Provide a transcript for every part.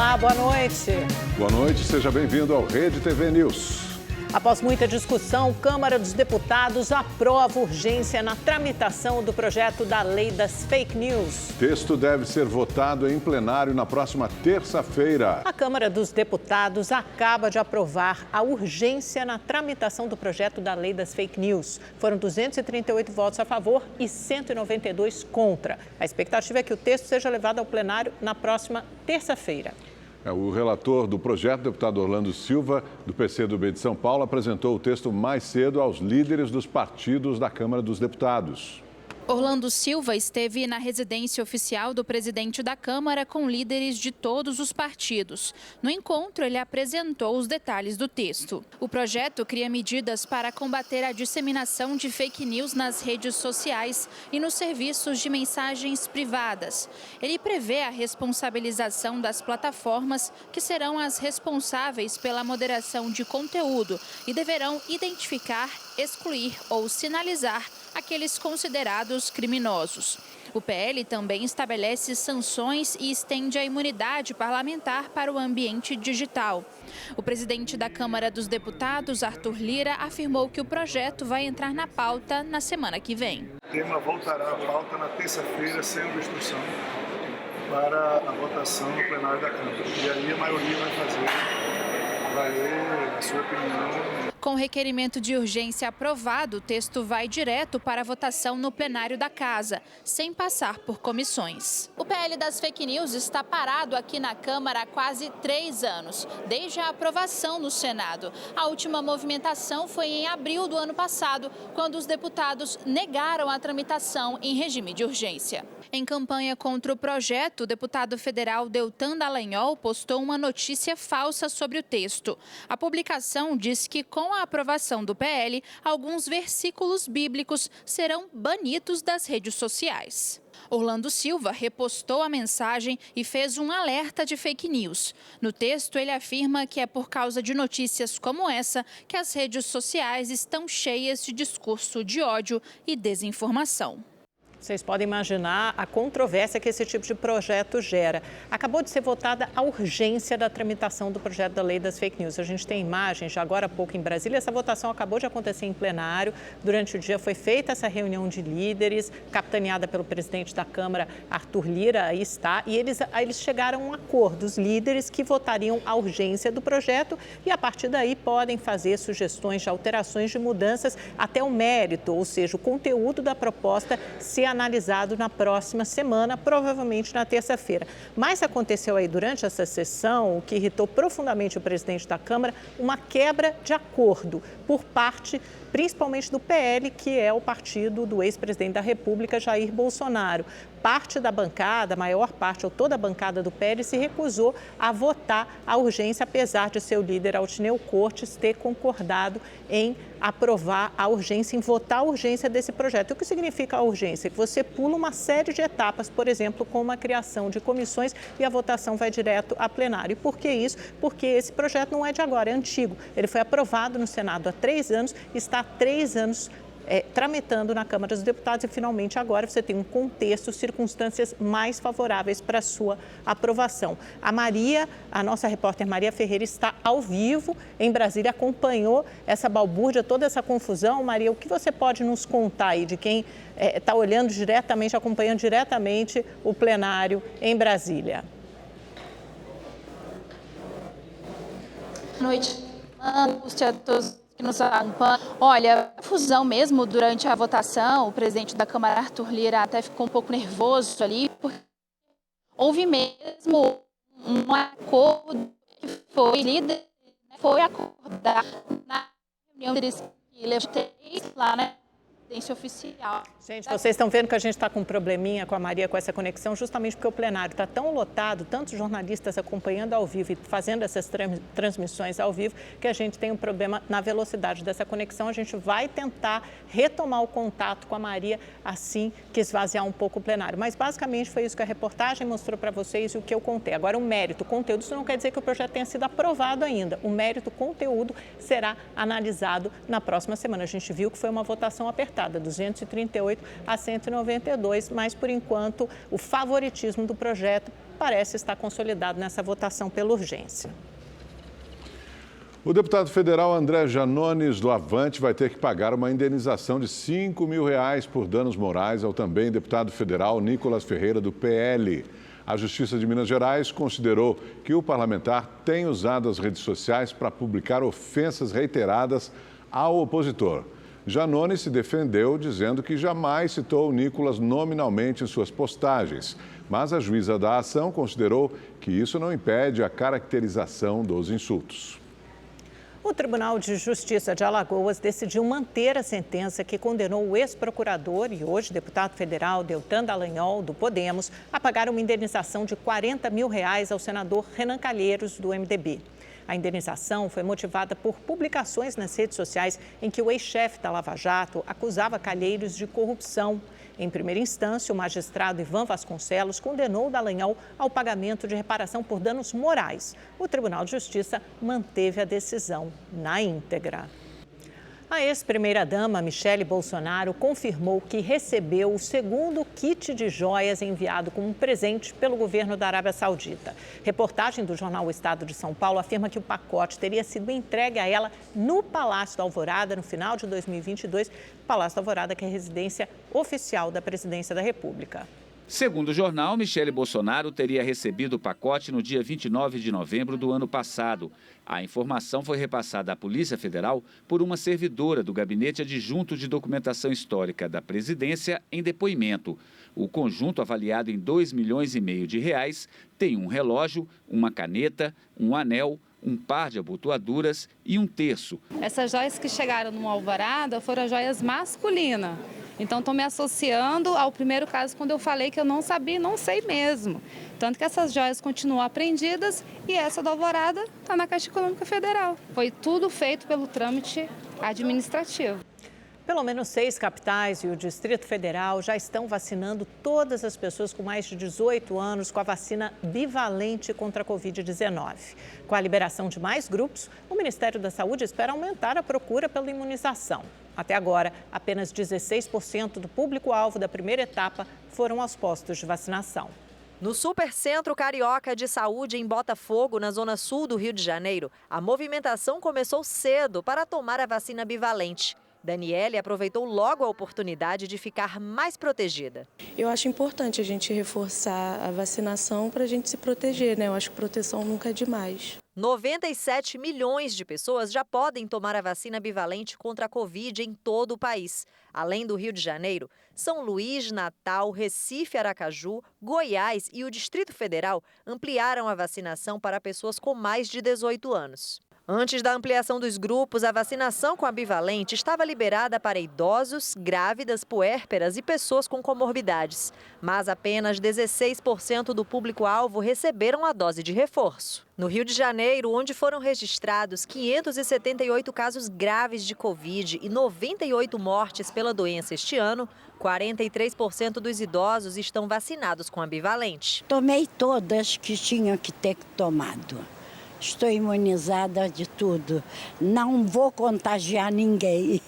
Olá, boa noite. Boa noite, seja bem-vindo ao Rede TV News. Após muita discussão, Câmara dos Deputados aprova urgência na tramitação do projeto da Lei das Fake News. O texto deve ser votado em plenário na próxima terça-feira. A Câmara dos Deputados acaba de aprovar a urgência na tramitação do projeto da Lei das Fake News. Foram 238 votos a favor e 192 contra. A expectativa é que o texto seja levado ao plenário na próxima terça-feira. O relator do projeto, deputado Orlando Silva, do PCdoB de São Paulo, apresentou o texto mais cedo aos líderes dos partidos da Câmara dos Deputados. Orlando Silva esteve na residência oficial do presidente da Câmara com líderes de todos os partidos. No encontro, ele apresentou os detalhes do texto. O projeto cria medidas para combater a disseminação de fake news nas redes sociais e nos serviços de mensagens privadas. Ele prevê a responsabilização das plataformas, que serão as responsáveis pela moderação de conteúdo e deverão identificar, excluir ou sinalizar aqueles considerados criminosos. O PL também estabelece sanções e estende a imunidade parlamentar para o ambiente digital. O presidente da Câmara dos Deputados, Arthur Lira, afirmou que o projeto vai entrar na pauta na semana que vem. O tema voltará à pauta na terça-feira, sendo instrução para a votação no plenário da Câmara. E aí a maioria vai ler a sua opinião. Com o requerimento de urgência aprovado, o texto vai direto para a votação no plenário da Casa, sem passar por comissões. O PL das fake news está parado aqui na Câmara há quase 3 anos, desde a aprovação no Senado. A última movimentação foi em abril do ano passado, quando os deputados negaram a tramitação em regime de urgência. Em campanha contra o projeto, o deputado federal Deltan Dallagnol postou uma notícia falsa sobre o texto. A publicação diz que, com a aprovação do PL, alguns versículos bíblicos serão banidos das redes sociais. Orlando Silva repostou a mensagem e fez um alerta de fake news. No texto, ele afirma que é por causa de notícias como essa que as redes sociais estão cheias de discurso de ódio e desinformação. Vocês podem imaginar a controvérsia que esse tipo de projeto gera. Acabou de ser votada a urgência da tramitação do projeto da Lei das Fake News. A gente tem imagens já agora há pouco em Brasília. Essa votação acabou de acontecer em plenário. Durante o dia foi feita essa reunião de líderes, capitaneada pelo presidente da Câmara, Arthur Lira, aí está. E eles chegaram a um acordo, os líderes que votariam a urgência do projeto e a partir daí podem fazer sugestões de alterações, de mudanças até o mérito, ou seja, o conteúdo da proposta ser analisado na próxima semana, provavelmente na terça-feira. Mas aconteceu aí durante essa sessão, o que irritou profundamente o presidente da Câmara, uma quebra de acordo por parte, principalmente do PL, que é o partido do ex-presidente da República, Jair Bolsonaro. Parte da bancada, a maior parte ou toda a bancada do PL se recusou a votar a urgência, apesar de seu líder, Altineu Cortes, ter concordado em aprovar a urgência, em votar a urgência desse projeto. O que significa a urgência? Que você pula uma série de etapas, por exemplo, com a criação de comissões e a votação vai direto a plenário. E por que isso? Porque esse projeto não é de agora, é antigo. Ele foi aprovado no Senado há 3 anos, está há 3 anos tramitando na Câmara dos Deputados e finalmente agora você tem um contexto, circunstâncias mais favoráveis para a sua aprovação. A nossa repórter Maria Ferreira está ao vivo em Brasília, acompanhou essa balbúrdia, toda essa confusão. Maria, o que você pode nos contar aí de quem está olhando diretamente, acompanhando diretamente o plenário em Brasília? Boa noite, Lúcia, a todos que nos acompanham. Olha, confusão mesmo durante a votação, o presidente da Câmara, Arthur Lira, até ficou um pouco nervoso ali, porque houve mesmo um acordo que foi acordado na reunião que levantei lá na residência oficial. Gente, vocês estão vendo que a gente está com um probleminha com a Maria, com essa conexão, justamente porque o plenário está tão lotado, tantos jornalistas acompanhando ao vivo e fazendo essas transmissões ao vivo, que a gente tem um problema na velocidade dessa conexão. A gente vai tentar retomar o contato com a Maria assim que esvaziar um pouco o plenário. Mas, basicamente, foi isso que a reportagem mostrou para vocês e o que eu contei. Agora, o mérito, o conteúdo, isso não quer dizer que o projeto tenha sido aprovado ainda. O mérito, o conteúdo, será analisado na próxima semana. A gente viu que foi uma votação apertada, 238 a 192, mas, por enquanto, o favoritismo do projeto parece estar consolidado nessa votação pela urgência. O deputado federal André Janones, do Avante, vai ter que pagar uma indenização de R$5 mil por danos morais ao também deputado federal Nicolas Ferreira, do PL. A Justiça de Minas Gerais considerou que o parlamentar tem usado as redes sociais para publicar ofensas reiteradas ao opositor. Janones se defendeu dizendo que jamais citou o Nicolas nominalmente em suas postagens, mas a juíza da ação considerou que isso não impede a caracterização dos insultos. O Tribunal de Justiça de Alagoas decidiu manter a sentença que condenou o ex-procurador e hoje deputado federal Deltan Dallagnol, do Podemos, a pagar uma indenização de R$40 mil ao senador Renan Calheiros, do MDB. A indenização foi motivada por publicações nas redes sociais em que o ex-chefe da Lava Jato acusava Calheiros de corrupção. Em primeira instância, o magistrado Ivan Vasconcelos condenou Dallagnol ao pagamento de reparação por danos morais. O Tribunal de Justiça manteve a decisão na íntegra. A ex-primeira-dama Michele Bolsonaro confirmou que recebeu o segundo kit de joias enviado como presente pelo governo da Arábia Saudita. Reportagem do jornal O Estado de São Paulo afirma que o pacote teria sido entregue a ela no Palácio da Alvorada no final de 2022. Palácio da Alvorada, que é a residência oficial da Presidência da República. Segundo o jornal, Michele Bolsonaro teria recebido o pacote no dia 29 de novembro do ano passado. A informação foi repassada à Polícia Federal por uma servidora do Gabinete Adjunto de Documentação Histórica da Presidência em depoimento. O conjunto, avaliado em R$2,5 milhões, tem um relógio, uma caneta, um anel, um par de abotoaduras e um terço. Essas joias que chegaram no Alvorada foram joias masculinas. Então, estou me associando ao primeiro caso quando eu falei que eu não sabia, não sei mesmo. Tanto que essas joias continuam apreendidas e essa da Alvorada está na Caixa Econômica Federal. Foi tudo feito pelo trâmite administrativo. Pelo menos 6 capitais e o Distrito Federal já estão vacinando todas as pessoas com mais de 18 anos com a vacina bivalente contra a Covid-19. Com a liberação de mais grupos, o Ministério da Saúde espera aumentar a procura pela imunização. Até agora, apenas 16% do público-alvo da primeira etapa foram aos postos de vacinação. No Supercentro Carioca de Saúde, em Botafogo, na zona sul do Rio de Janeiro, a movimentação começou cedo para tomar a vacina bivalente. Daniele aproveitou logo a oportunidade de ficar mais protegida. Eu acho importante a gente reforçar a vacinação para a gente se proteger, né? Eu acho que proteção nunca é demais. 97 milhões de pessoas já podem tomar a vacina bivalente contra a Covid em todo o país. Além do Rio de Janeiro, São Luís, Natal, Recife, Aracaju, Goiás e o Distrito Federal ampliaram a vacinação para pessoas com mais de 18 anos. Antes da ampliação dos grupos, a vacinação com a bivalente estava liberada para idosos, grávidas, puérperas e pessoas com comorbidades. Mas apenas 16% do público-alvo receberam a dose de reforço. No Rio de Janeiro, onde foram registrados 578 casos graves de Covid e 98 mortes pela doença este ano, 43% dos idosos estão vacinados com a bivalente. Tomei todas que tinham que ter tomado. Estou imunizada de tudo. Não vou contagiar ninguém.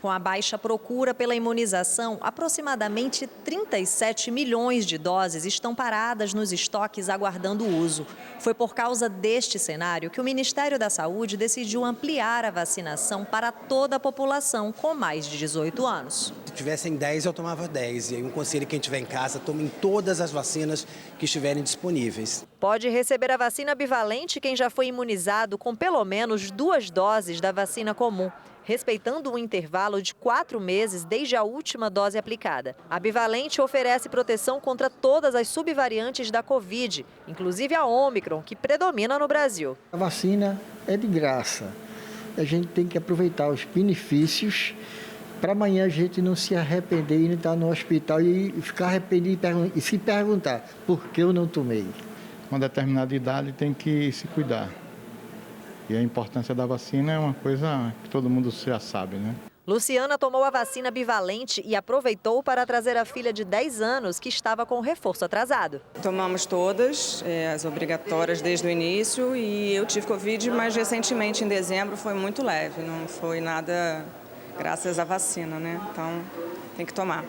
Com a baixa procura pela imunização, aproximadamente 37 milhões de doses estão paradas nos estoques aguardando o uso. Foi por causa deste cenário que o Ministério da Saúde decidiu ampliar a vacinação para toda a população com mais de 18 anos. Se tivessem 10, eu tomava 10. E aí um conselho, quem estiver em casa, tomem todas as vacinas que estiverem disponíveis. Pode receber a vacina bivalente quem já foi imunizado com pelo menos 2 doses da vacina comum, respeitando um intervalo de 4 meses desde a última dose aplicada. A bivalente oferece proteção contra todas as subvariantes da Covid, inclusive a Ômicron, que predomina no Brasil. A vacina é de graça. A gente tem que aproveitar os benefícios para amanhã a gente não se arrepender e não estar no hospital e ficar arrependido e se perguntar por que eu não tomei. Com determinada idade tem que se cuidar. E a importância da vacina é uma coisa que todo mundo já sabe, né? Luciana tomou a vacina bivalente e aproveitou para trazer a filha de 10 anos que estava com o reforço atrasado. Tomamos todas, as obrigatórias desde o início, e eu tive Covid, mas recentemente em dezembro foi muito leve, não foi nada graças à vacina, né? Então tem que tomar.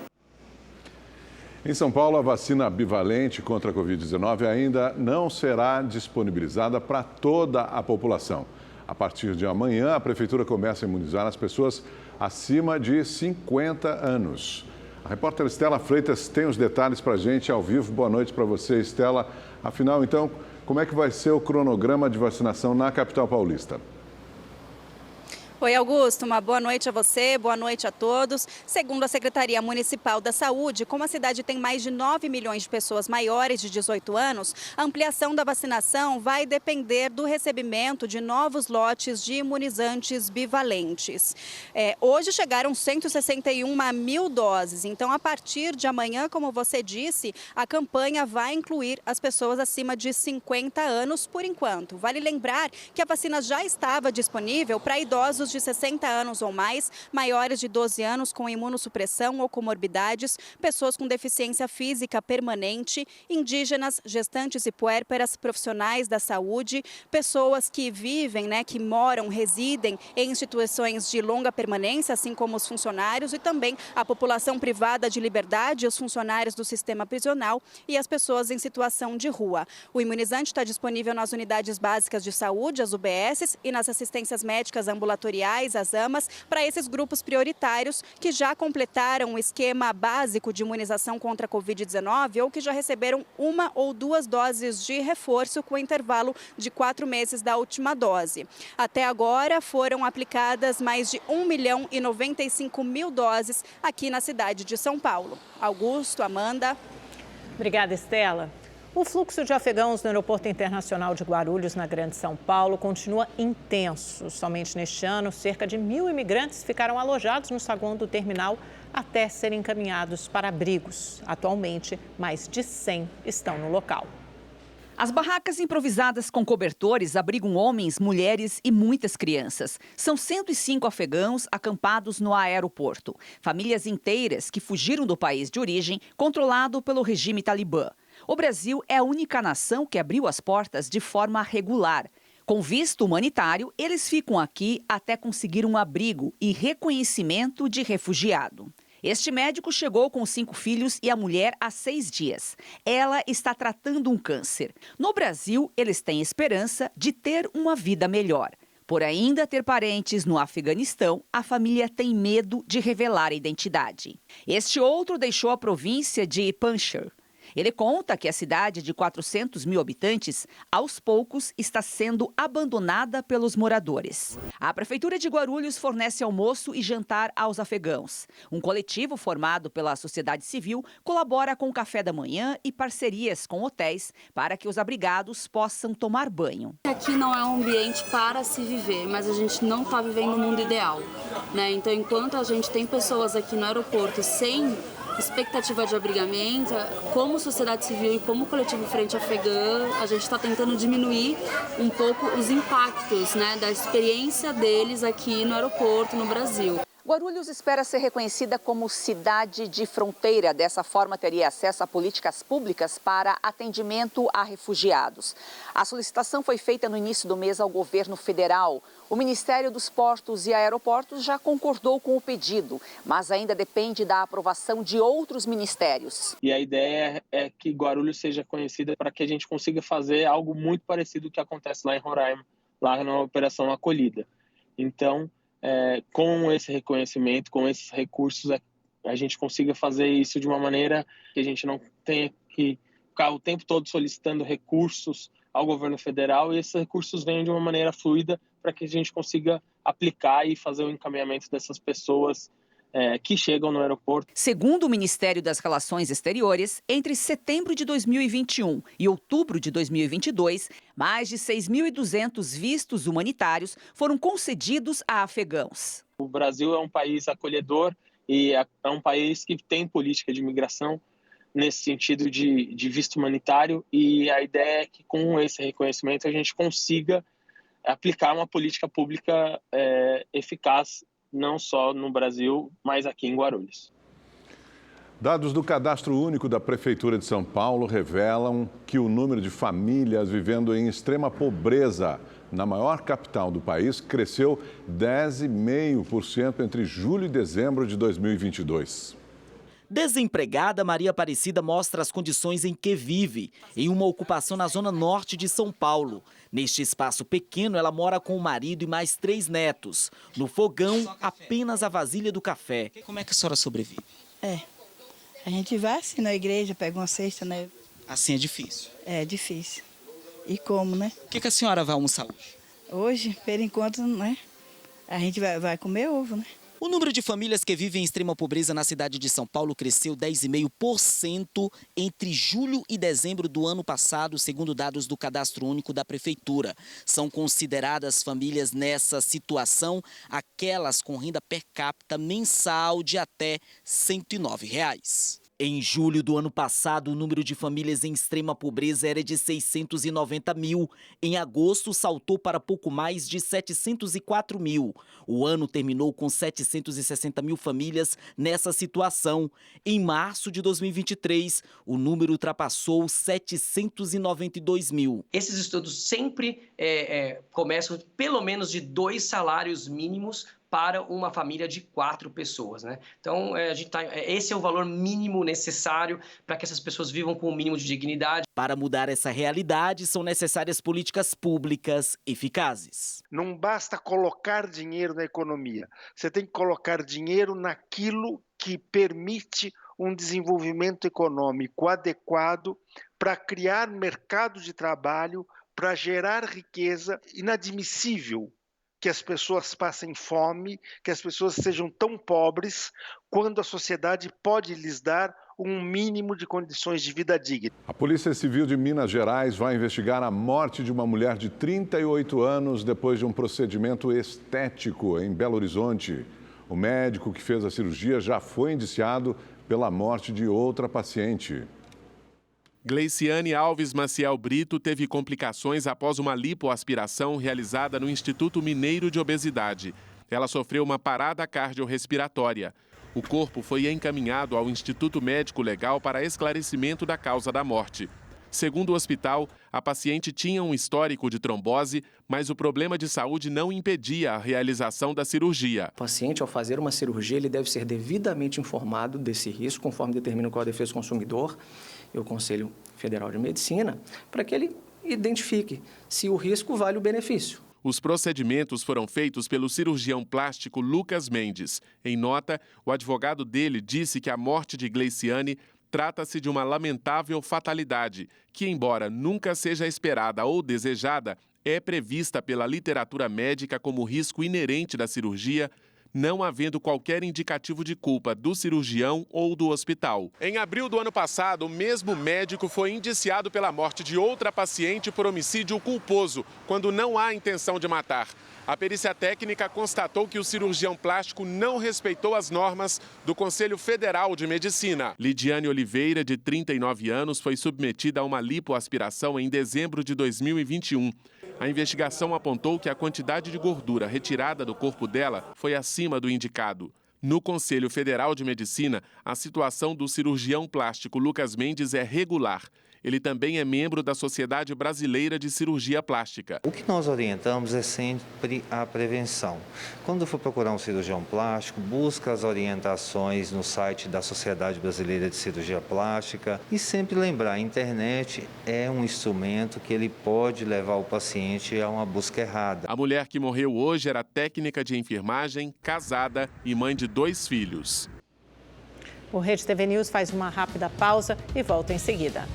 Em São Paulo, a vacina bivalente contra a Covid-19 ainda não será disponibilizada para toda a população. A partir de amanhã, a Prefeitura começa a imunizar as pessoas acima de 50 anos. A repórter Estela Freitas tem os detalhes para a gente ao vivo. Boa noite para você, Estela. Afinal, então, como é que vai ser o cronograma de vacinação na capital paulista? Oi, Augusto, uma boa noite a você, boa noite a todos. Segundo a Secretaria Municipal da Saúde, como a cidade tem mais de 9 milhões de pessoas maiores de 18 anos, a ampliação da vacinação vai depender do recebimento de novos lotes de imunizantes bivalentes. Hoje chegaram 161 mil doses, então a partir de amanhã, como você disse, a campanha vai incluir as pessoas acima de 50 anos por enquanto. Vale lembrar que a vacina já estava disponível para idosos de 60 anos ou mais, maiores de 12 anos com imunossupressão ou comorbidades, pessoas com deficiência física permanente, indígenas, gestantes e puérperas, profissionais da saúde, pessoas que vivem, que moram, residem em instituições de longa permanência, assim como os funcionários e também a população privada de liberdade, os funcionários do sistema prisional e as pessoas em situação de rua. O imunizante está disponível nas unidades básicas de saúde, as UBSs, e nas assistências médicas ambulatoriais, as AMAs, para esses grupos prioritários que já completaram o esquema básico de imunização contra a Covid-19 ou que já receberam 1 ou 2 doses de reforço com intervalo de 4 meses da última dose. Até agora foram aplicadas mais de 1.095.000 doses aqui na cidade de São Paulo. Augusto, Amanda. Obrigada, Estela. O fluxo de afegãos no Aeroporto Internacional de Guarulhos, na Grande São Paulo, continua intenso. Somente neste ano, cerca de 1.000 imigrantes ficaram alojados no saguão do terminal até serem encaminhados para abrigos. Atualmente, mais de 100 estão no local. As barracas improvisadas com cobertores abrigam homens, mulheres e muitas crianças. São 105 afegãos acampados no aeroporto. Famílias inteiras que fugiram do país de origem, controlado pelo regime talibã. O Brasil é a única nação que abriu as portas de forma regular. Com visto humanitário, eles ficam aqui até conseguir um abrigo e reconhecimento de refugiado. Este médico chegou com 5 filhos e a mulher há 6 dias. Ela está tratando um câncer. No Brasil, eles têm esperança de ter uma vida melhor. Por ainda ter parentes no Afeganistão, a família tem medo de revelar a identidade. Este outro deixou a província de Panjshir. Ele conta que a cidade de 400 mil habitantes, aos poucos, está sendo abandonada pelos moradores. A Prefeitura de Guarulhos fornece almoço e jantar aos afegãos. Um coletivo formado pela sociedade civil colabora com o café da manhã e parcerias com hotéis para que os abrigados possam tomar banho. Aqui não é um ambiente para se viver, mas a gente não está vivendo o mundo ideal, Então, enquanto a gente tem pessoas aqui no aeroporto sem expectativa de abrigamento, como sociedade civil e como coletivo Frente Afegã, a gente está tentando diminuir um pouco os impactos da experiência deles aqui no aeroporto, no Brasil. Guarulhos espera ser reconhecida como cidade de fronteira. Dessa forma, teria acesso a políticas públicas para atendimento a refugiados. A solicitação foi feita no início do mês ao governo federal. O Ministério dos Portos e Aeroportos já concordou com o pedido, mas ainda depende da aprovação de outros ministérios. E a ideia é que Guarulhos seja conhecida para que a gente consiga fazer algo muito parecido com o que acontece lá em Roraima, lá na Operação Acolhida. Então, com esse reconhecimento, com esses recursos, a gente consiga fazer isso de uma maneira que a gente não tenha que ficar o tempo todo solicitando recursos ao governo federal e esses recursos venham de uma maneira fluida para que a gente consiga aplicar e fazer o encaminhamento dessas pessoas que chegam no aeroporto. Segundo o Ministério das Relações Exteriores, entre setembro de 2021 e outubro de 2022, mais de 6.200 vistos humanitários foram concedidos a afegãos. O Brasil é um país acolhedor e é um país que tem política de imigração nesse sentido de visto humanitário e a ideia é que com esse reconhecimento a gente consiga aplicar uma política pública eficaz não só no Brasil, mas aqui em Guarulhos. Dados do Cadastro Único da Prefeitura de São Paulo revelam que o número de famílias vivendo em extrema pobreza na maior capital do país cresceu 10,5% entre julho e dezembro de 2022. Desempregada, Maria Aparecida mostra as condições em que vive, em uma ocupação na zona norte de São Paulo. Neste espaço pequeno, ela mora com o marido e mais 3 netos. No fogão, apenas a vasilha do café. Como é que a senhora sobrevive? A gente vai assim na igreja, pega uma cesta, né? Assim é difícil? É difícil. E como, né? O que a senhora vai almoçar hoje? Hoje, por enquanto, né? A gente vai comer ovo, né? O número de famílias que vivem em extrema pobreza na cidade de São Paulo cresceu 10,5% entre julho e dezembro do ano passado, segundo dados do Cadastro Único da Prefeitura. São consideradas famílias nessa situação aquelas com renda per capita mensal de até R$ 109. Em julho do ano passado, o número de famílias em extrema pobreza era de 690 mil. Em agosto, saltou para pouco mais de 704 mil. O ano terminou com 760 mil famílias nessa situação. Em março de 2023, o número ultrapassou 792 mil. Esses estudos sempre começam pelo menos de 2 salários mínimos para uma família de 4 pessoas, né? Então, esse é o valor mínimo necessário para que essas pessoas vivam com um mínimo de dignidade. Para mudar essa realidade, são necessárias políticas públicas eficazes. Não basta colocar dinheiro na economia, você tem que colocar dinheiro naquilo que permite um desenvolvimento econômico adequado para criar mercado de trabalho, para gerar riqueza. Inadmissível que as pessoas passem fome, que as pessoas sejam tão pobres, quando a sociedade pode lhes dar um mínimo de condições de vida digna. A Polícia Civil de Minas Gerais vai investigar a morte de uma mulher de 38 anos depois de um procedimento estético em Belo Horizonte. O médico que fez a cirurgia já foi indiciado pela morte de outra paciente. Gleiciane Alves Maciel Brito teve complicações após uma lipoaspiração realizada no Instituto Mineiro de Obesidade. Ela sofreu uma parada cardiorrespiratória. O corpo foi encaminhado ao Instituto Médico Legal para esclarecimento da causa da morte. Segundo o hospital, a paciente tinha um histórico de trombose, mas o problema de saúde não impedia a realização da cirurgia. O paciente, ao fazer uma cirurgia, ele deve ser devidamente informado desse risco, conforme determina o Código de Defesa do Consumidor e o Conselho Federal de Medicina, para que ele identifique se o risco vale o benefício. Os procedimentos foram feitos pelo cirurgião plástico Lucas Mendes. Em nota, o advogado dele disse que a morte de Gleiciane trata-se de uma lamentável fatalidade, que, embora nunca seja esperada ou desejada, é prevista pela literatura médica como risco inerente da cirurgia, não havendo qualquer indicativo de culpa do cirurgião ou do hospital. Em abril do ano passado, o mesmo médico foi indiciado pela morte de outra paciente por homicídio culposo, quando não há intenção de matar. A perícia técnica constatou que o cirurgião plástico não respeitou as normas do Conselho Federal de Medicina. Lidiane Oliveira, de 39 anos, foi submetida a uma lipoaspiração em dezembro de 2021. A investigação apontou que a quantidade de gordura retirada do corpo dela foi acima do indicado. No Conselho Federal de Medicina, a situação do cirurgião plástico Lucas Mendes é regular. Ele também é membro da Sociedade Brasileira de Cirurgia Plástica. O que nós orientamos é sempre a prevenção. Quando for procurar um cirurgião plástico, busca as orientações no site da Sociedade Brasileira de Cirurgia Plástica e sempre lembrar, a internet é um instrumento que ele pode levar o paciente a uma busca errada. A mulher que morreu hoje era técnica de enfermagem, casada e mãe de 2 filhos. O Rede TV News faz uma rápida pausa e volta em seguida.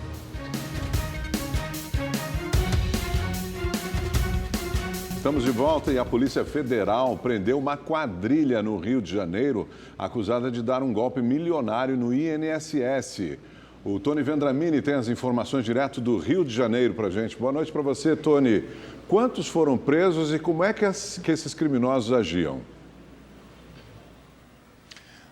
Estamos de volta e a Polícia Federal prendeu uma quadrilha no Rio de Janeiro acusada de dar um golpe milionário no INSS. O Tony Vendramini tem as informações direto do Rio de Janeiro para a gente. Boa noite para você, Tony. Quantos foram presos e como é que esses criminosos agiam?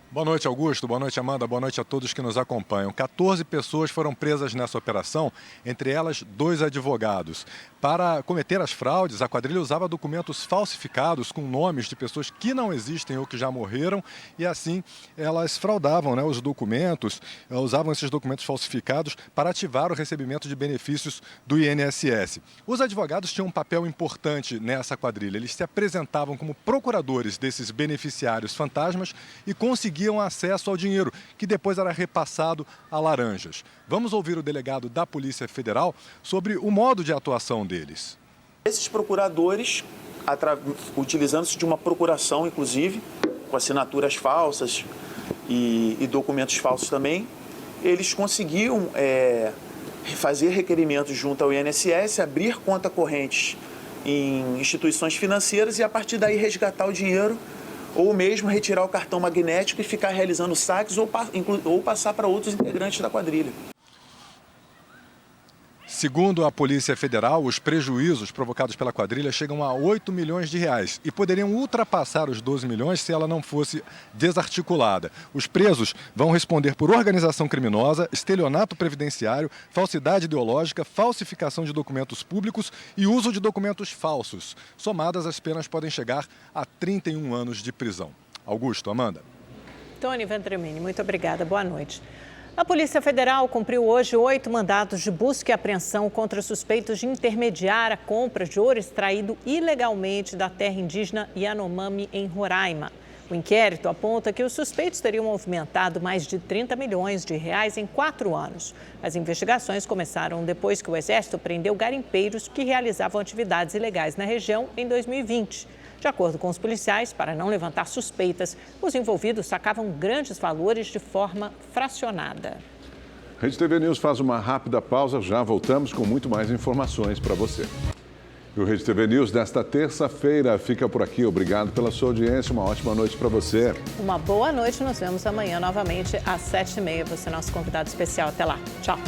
Boa noite, Augusto. Boa noite, Amanda. Boa noite a todos que nos acompanham. 14 pessoas foram presas nessa operação, entre elas 2 advogados. Para cometer as fraudes, a quadrilha usava documentos falsificados com nomes de pessoas que não existem ou que já morreram e assim elas fraudavam, os documentos, usavam esses documentos falsificados para ativar o recebimento de benefícios do INSS. Os advogados tinham um papel importante nessa quadrilha. Eles se apresentavam como procuradores desses beneficiários fantasmas e conseguiam conseguiam acesso ao dinheiro, que depois era repassado a laranjas. Vamos ouvir o delegado da Polícia Federal sobre o modo de atuação deles. Esses procuradores, utilizando-se de uma procuração, inclusive, com assinaturas falsas e documentos falsos também, eles conseguiam fazer requerimentos junto ao INSS, abrir conta correntes em instituições financeiras e, a partir daí, resgatar o dinheiro ou mesmo retirar o cartão magnético e ficar realizando saques ou passar para outros integrantes da quadrilha. Segundo a Polícia Federal, os prejuízos provocados pela quadrilha chegam a 8 milhões de reais e poderiam ultrapassar os 12 milhões se ela não fosse desarticulada. Os presos vão responder por organização criminosa, estelionato previdenciário, falsidade ideológica, falsificação de documentos públicos e uso de documentos falsos. Somadas, as penas podem chegar a 31 anos de prisão. Augusto, Amanda. Tony Vendramini, muito obrigada. Boa noite. A Polícia Federal cumpriu hoje 8 mandados de busca e apreensão contra suspeitos de intermediar a compra de ouro extraído ilegalmente da terra indígena Yanomami, em Roraima. O inquérito aponta que os suspeitos teriam movimentado mais de 30 milhões de reais em 4 anos. As investigações começaram depois que o Exército prendeu garimpeiros que realizavam atividades ilegais na região em 2020. De acordo com os policiais, para não levantar suspeitas, os envolvidos sacavam grandes valores de forma fracionada. Rede TV News faz uma rápida pausa, já voltamos com muito mais informações para você. E o Rede TV News desta terça-feira fica por aqui. Obrigado pela sua audiência, uma ótima noite para você. Uma boa noite, nos vemos amanhã novamente às 7h30. Você é nosso convidado especial. Até lá. Tchau.